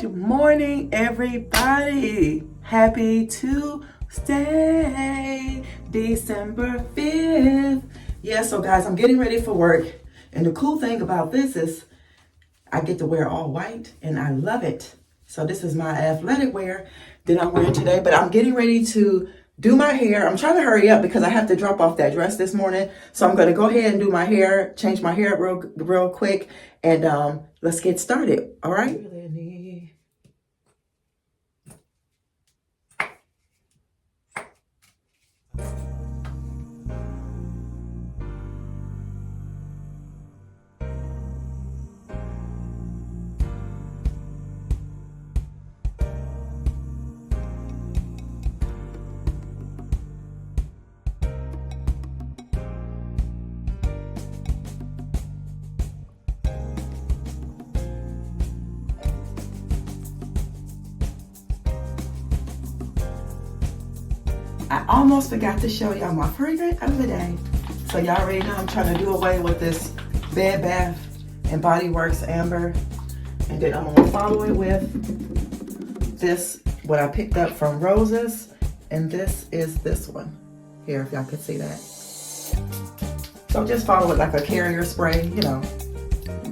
Good morning, everybody. Happy Tuesday, December 5th. Yeah, so guys, I'm getting ready for work. And the cool thing about this is I get to wear all white and I love it. So this is my athletic wear that I'm wearing today, but I'm getting ready to do my hair. I'm trying to hurry up because I have to drop off that dress this morning. So I'm going to go ahead and do my hair, change my hair real quick, and let's get started. All right. I almost forgot to show y'all my fragrance of the day. So y'all already know I'm trying to do away with this Bed Bath and Body Works Amber. And then I'm gonna follow it with this, what I picked up from Roses. And this is this one here, if y'all could see that. So just follow it like a carrier spray, you know.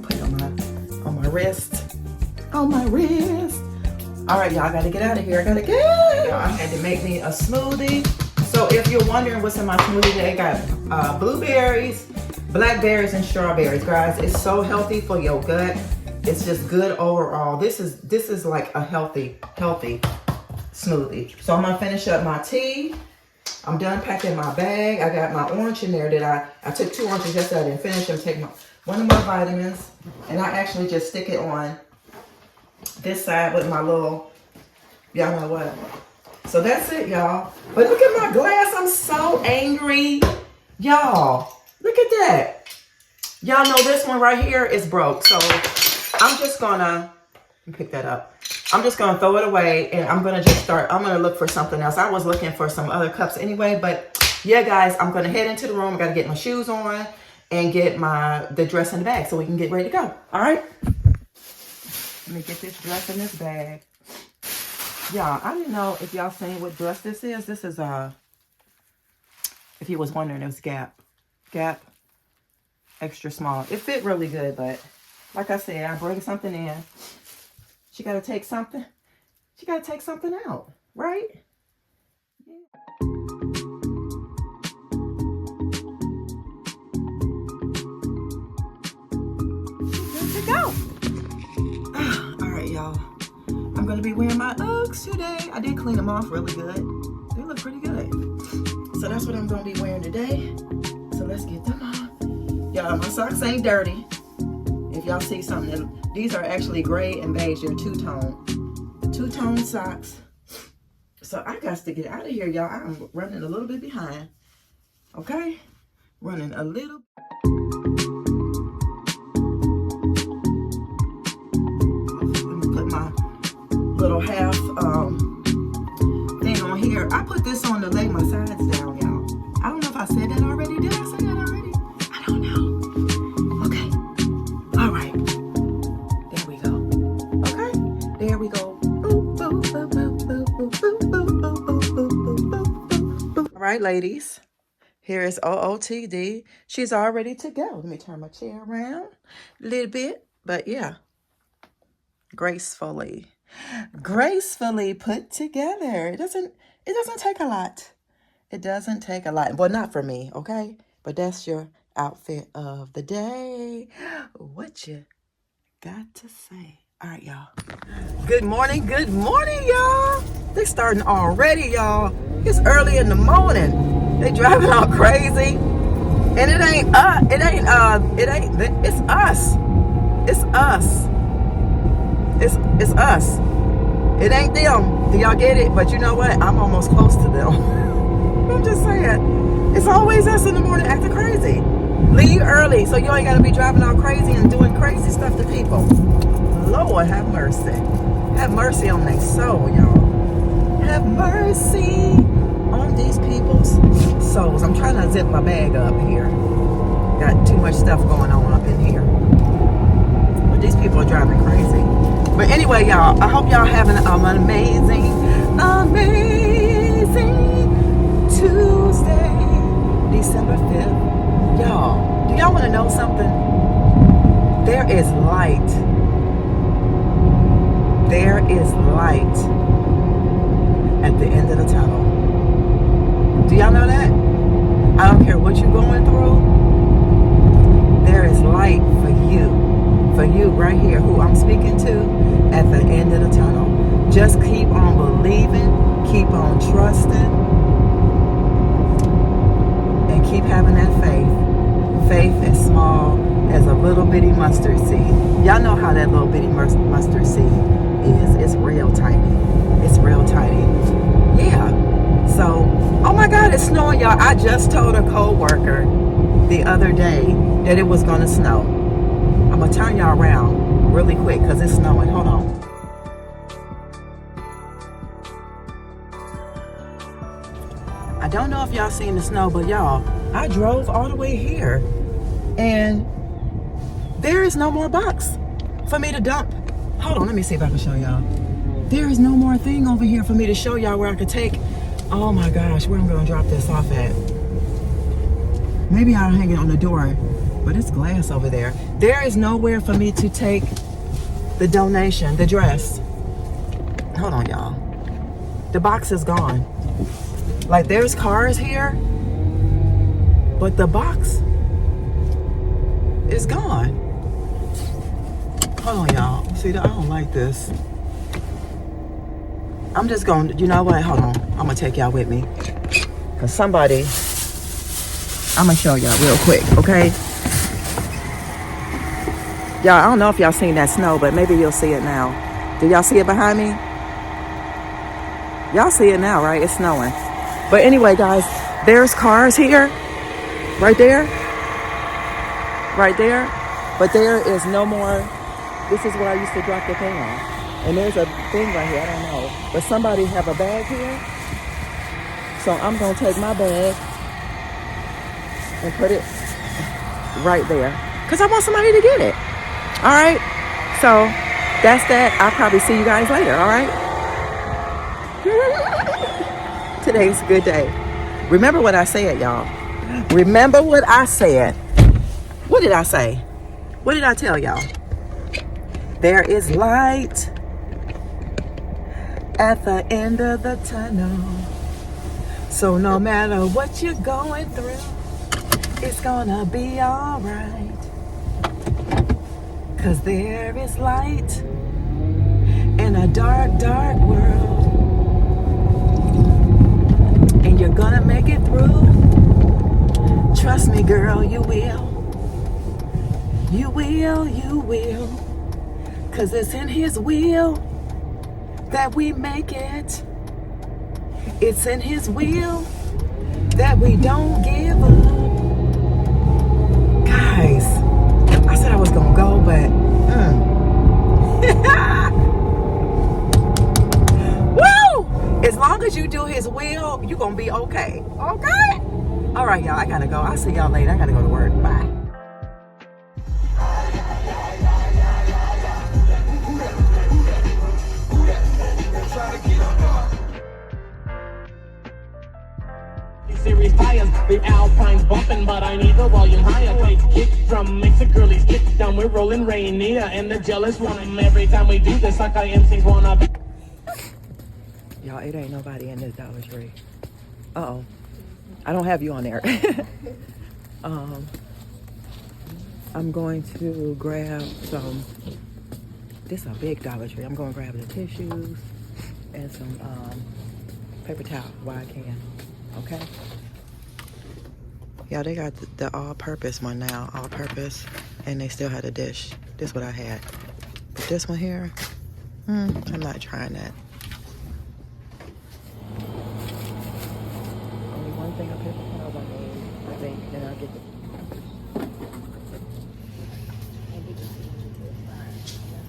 Put it on my wrist. On my wrist. All right, y'all, I gotta get out of here. I gotta get. I had to make me a smoothie. So if you're wondering what's in my smoothie today, I got blueberries, blackberries, and strawberries. Guys, it's so healthy for your gut. It's just good overall. This is like a healthy smoothie. So I'm gonna finish up my tea. I'm done packing my bag. I got my orange in there that I took 2 oranges yesterday. I didn't finish them. Take one of my vitamins, and I actually just stick it on this side with my little, y'all know what. So that's it, y'all. But look at my glass. I'm so angry. Y'all, look at that. Y'all know this one right here is broke. So I'm just gonna pick that up. I'm just gonna throw it away and I'm gonna look for something else. I was looking for some other cups anyway, but yeah, guys, I'm gonna head into the room. I gotta get my shoes on and get the dress in the bag so we can get ready to go. All right. Let me get this dress in this bag. Y'all, I didn't know if y'all seen what dress this is. This is, if you was wondering, it was Gap. Gap, extra small. It fit really good, but like I said, I bring something in. She got to take something. She got to take something out, right? Yeah. Good to go. Y'all, I'm gonna be wearing my Uggs today. I did clean them off really good. They look pretty good. So that's what I'm gonna be wearing today. So let's get them on. Y'all, my socks ain't dirty. If y'all see something, these are actually gray and beige. They're two-tone socks. So I got to get out of here, y'all. I'm running a little bit behind. Okay? Running a little. Little half thing on here. I put this on to lay my sides down, y'all. I don't know if I said that already. Did I say that already? I don't know. Okay. All right. There we go. Okay. There we go. All right, ladies. Here is OOTD. She's all ready to go. Let me turn my chair around a little bit. But yeah. Gracefully put together. It doesn't take a lot. It doesn't take a lot. Well, not for me, okay? But that's your outfit of the day. What you got to say? All right, y'all. Good morning, y'all. They starting already, y'all. It's early in the morning. They driving all crazy. And it's us. It's us. It's us. It ain't them. Do y'all get it? But you know what? I'm almost close to them. I'm just saying. It's always us in the morning acting crazy. Leave early so you ain't got to be driving all crazy and doing crazy stuff to people. Lord, have mercy. Have mercy on their soul, y'all. Have mercy on these people's souls. I'm trying to zip my bag up here. Got too much stuff going on up in here. But these people are driving crazy. But anyway, y'all, I hope y'all having an amazing, amazing Tuesday, December 5th. Y'all, do y'all want to know something? There is light. There is light at the end of the tunnel. Do y'all know that? I don't care what you're going through. There is light for you right here, who I'm speaking to, at the end of the tunnel. Just keep on believing, keep on trusting, and keep having that faith. Faith as small as a little bitty mustard seed. Y'all know how that little bitty mustard seed is. It's real tiny. It's real tiny. Yeah. So, oh my God, it's snowing, y'all. I just told a co-worker the other day that it was going to snow. I'm going to turn y'all around really quick because it's snowing. Hold on. I don't know if y'all seen the snow, but y'all, I drove all the way here and there is no more box for me to dump. Hold on, let me see if I can show y'all. There is no more thing over here for me to show y'all where I could take. Oh my gosh, where I'm going to drop this off at. Maybe I'll hang it on the door, but it's glass over there. There is nowhere for me to take the donation, the dress. Hold on, y'all. The box is gone. Like, there's cars here, but the box is gone. Hold on, y'all. See, I don't like this. I'm just going to, you know what? Hold on. I'm going to take y'all with me. Because somebody, I'm going to show y'all real quick, okay? Y'all, I don't know if y'all seen that snow, but maybe you'll see it now. Do y'all see it behind me? Y'all see it now, right? It's snowing. But anyway, guys, there's cars here. Right there. Right there. But there is no more. This is where I used to drop the thing off. And there's a thing right here, I don't know. But somebody have a bag here. So I'm going to take my bag and put it right there. Because I want somebody to get it. All right? So that's that. I'll probably see you guys later, all right? Today's a good day. Remember what I said, y'all. Remember what I said. What did I say? What did I tell y'all? There is light at the end of the tunnel. So no matter what you're going through, it's gonna be all right. 'Cause there is light in a dark, dark world. And you're gonna make it through. Trust me, girl, you will. You will, you will. 'Cause it's in His will that we make it. It's in His will that we don't give up. Guys, I said I was gonna go, but woo! As long as you do His will, you're gonna be okay. Okay? All right, y'all, I gotta go. I'll see y'all later. I gotta go to work. Bye. Series tires, the Alpine's bumping, but I need the volume higher. Play kick drum, makes the girlies get down. We're rolling Rainita, and the jealous one. Every time we do this, like I MCs wanna be. Y'all, it ain't nobody in this Dollar Tree. Uh-oh. I don't have you on there. I'm going to grab some. This is a big Dollar Tree. I'm going to grab the tissues and some paper towel while I can. Okay? Yeah, they got the all-purpose one now. All-purpose. And they still had a dish. This is what I had. But this one here, I'm not trying that. Only one thing of paper towels I need, I think. Then I'll get the...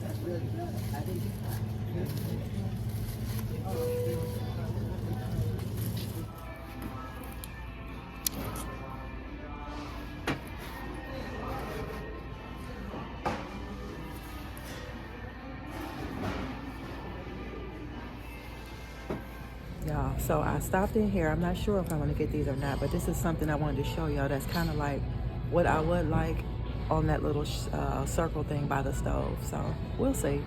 That's really good. I think it's fine. So I stopped in here. I'm not sure if I'm gonna get these or not, but this is something I wanted to show y'all that's kind of like what I would like on that little circle thing by the stove. So we'll see.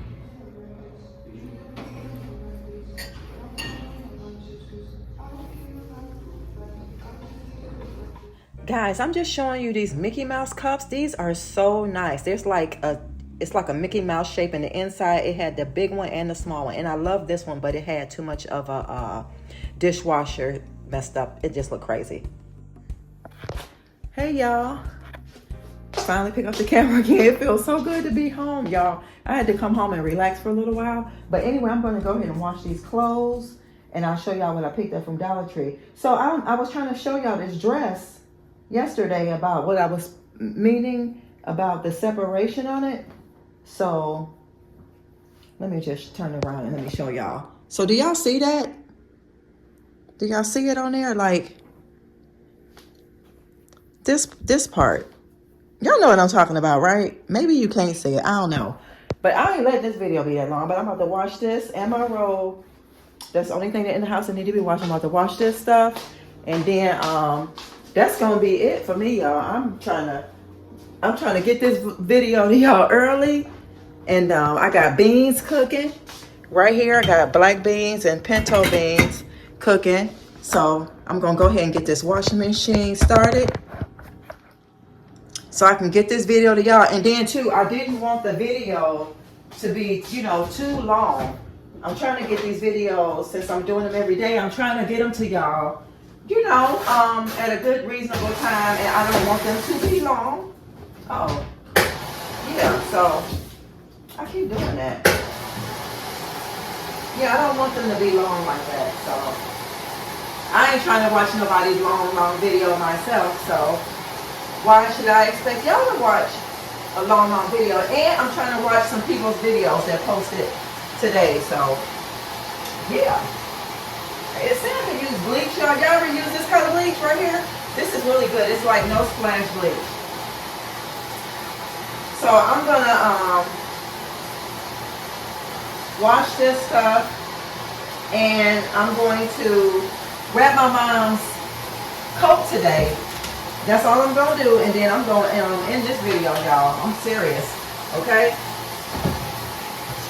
Guys, I'm just showing you these Mickey Mouse cups. These are so nice. It's like a Mickey Mouse shape in the inside. It had the big one and the small one. And I love this one, but it had too much of a dishwasher messed up. It just looked crazy. Hey, y'all. Finally pick up the camera again. It feels so good to be home, y'all. I had to come home and relax for a little while. But anyway, I'm going to go ahead and wash these clothes. And I'll show y'all what I picked up from Dollar Tree. So I was trying to show y'all this dress yesterday about what I was meaning about the separation on it. So let me just turn it around and let me show y'all. So do y'all see that? Do y'all see it on there? Like this part. Y'all know what I'm talking about, right? Maybe you can't see it. I don't know. But I ain't let this video be that long. But I'm about to wash this and my robe. That's the only thing that in the house I need to be washing. I'm about to wash this stuff. And then that's gonna be it for me, y'all. I'm trying to get this video to y'all early. And I got beans cooking right here. I got black beans and pinto beans cooking. So I'm gonna go ahead and get this washing machine started so I can get this video to y'all. And then too, I didn't want the video to be, you know, too long. I'm trying to get these videos, since I'm doing them every day, I'm trying to get them to y'all, you know, at a good, reasonable time, and I don't want them to be long. Oh, yeah, so I keep doing that. Yeah, I don't want them to be long like that, so I ain't trying to watch nobody's long video myself, so why should I expect y'all to watch a long video? And I'm trying to watch some people's videos that posted today, so yeah. It said I can use bleach, y'all. Y'all ever use this color bleach right here? This is really good. It's like no splash bleach. So I'm gonna wash this stuff, and I'm going to wrap my mom's coat today. That's all I'm gonna do, and then I'm going to end this video, y'all. I'm serious, okay?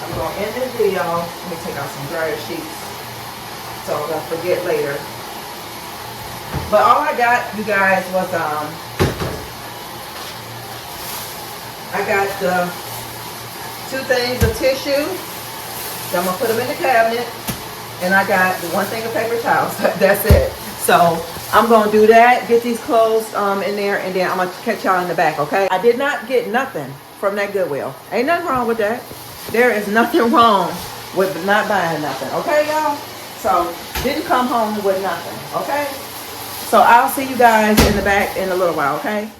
I'm going to end this video. Let me take out some dryer sheets so I don't forget later. But all I got, you guys, was I got the 2 things of tissue. So I'm going to put them in the cabinet. And I got the 1 thing of paper towels. That's it. So I'm going to do that, get these clothes in there, and then I'm going to catch y'all in the back, okay? I did not get nothing from that Goodwill. Ain't nothing wrong with that. There is nothing wrong with not buying nothing, okay, y'all? So, didn't come home with nothing, okay? So, I'll see you guys in the back in a little while, okay?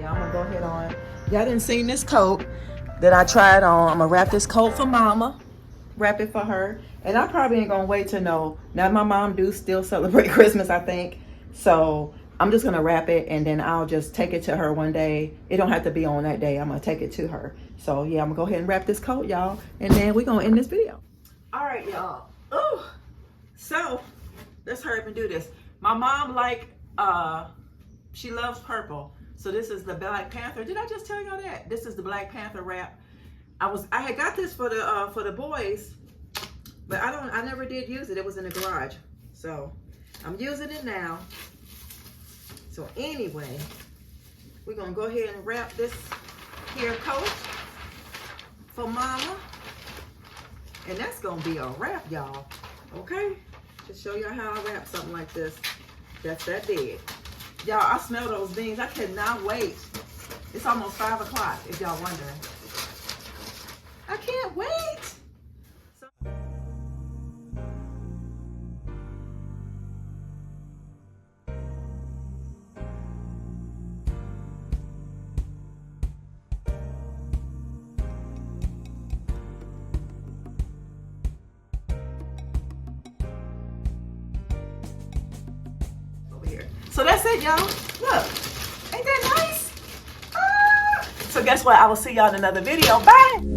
Y'all, I'm gonna go ahead on. Y'all didn't see this coat that I tried on. I'm gonna wrap this coat for Mama. Wrap it for her. And I probably ain't gonna wait to know. Now my mom do still celebrate Christmas, I think. So I'm just gonna wrap it, and then I'll just take it to her one day. It don't have to be on that day. I'm gonna take it to her. So yeah, I'm gonna go ahead and wrap this coat, y'all. And then we're gonna end this video. All right, y'all. Ooh. So let's hurry up and do this. My mom she loves purple. So this is the Black Panther. Did I just tell y'all that? This is the Black Panther wrap. I had got this for the boys, but I never did use it. It was in the garage. So I'm using it now. So anyway, we're gonna go ahead and wrap this here coat for Mama. And that's gonna be a wrap, y'all. Okay? To show y'all how I wrap something like this. That's that big. Y'all, I smell those beans. I cannot wait. It's almost 5 o'clock, if y'all wondering. I can't wait. So that's it, y'all. Look, ain't that nice? So guess what? I will see y'all in another video. Bye.